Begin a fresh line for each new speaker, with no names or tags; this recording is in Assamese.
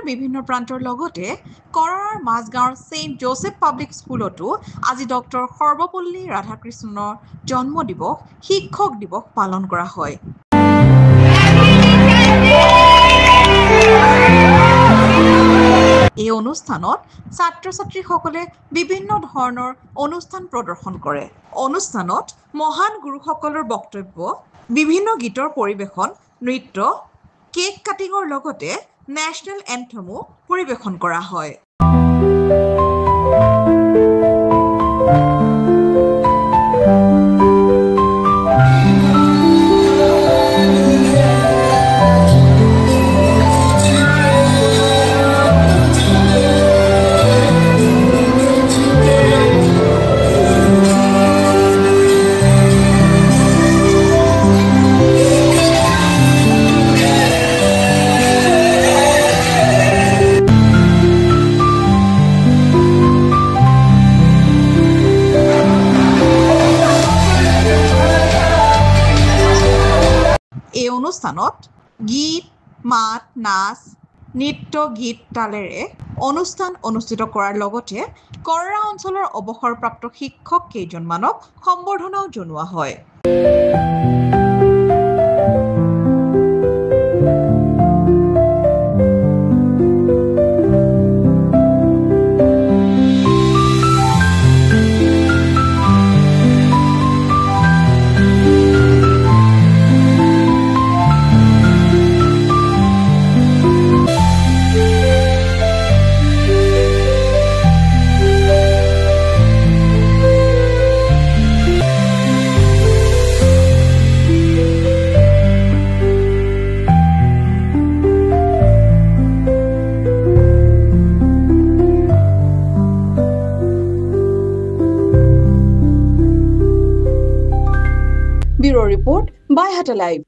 বিভিন্ন প্ৰান্তৰ লগতে কৰাৰৰ মাজগাঁৱৰ ছেইণ্ট জোচেফ পাব্লিক স্কুলতো আজি ডক্টৰ সৰ্বপল্লী ৰাধাকৃষ্ণনৰ জন্ম দিৱস শিক্ষক দিৱস পালন কৰা হয়। এই অনুষ্ঠানত ছাত্ৰ-ছাত্ৰীসকলে বিভিন্ন ধৰণৰ অনুষ্ঠান প্ৰদৰ্শন কৰে। অনুষ্ঠানত মহান গুৰুসকলৰ বক্তব্য, বিভিন্ন গীতৰ পৰিৱেশন, নৃত্য, কেক কাটিঙৰ লগতে নেশ্যনেল এন্থেমো পৰিৱেশন কৰা হয়। এই অনুষ্ঠানত গীত, মাত, নাচ, নৃত্য, গীত তালেৰে অনুষ্ঠান অনুষ্ঠিত কৰাৰ লগতে কৰৰা অঞ্চলৰ অৱসৰপ্ৰাপ্ত শিক্ষক কেইজনমানক সম্বৰ্ধনাও জনোৱা হয়। Bureau Report by Hata Live.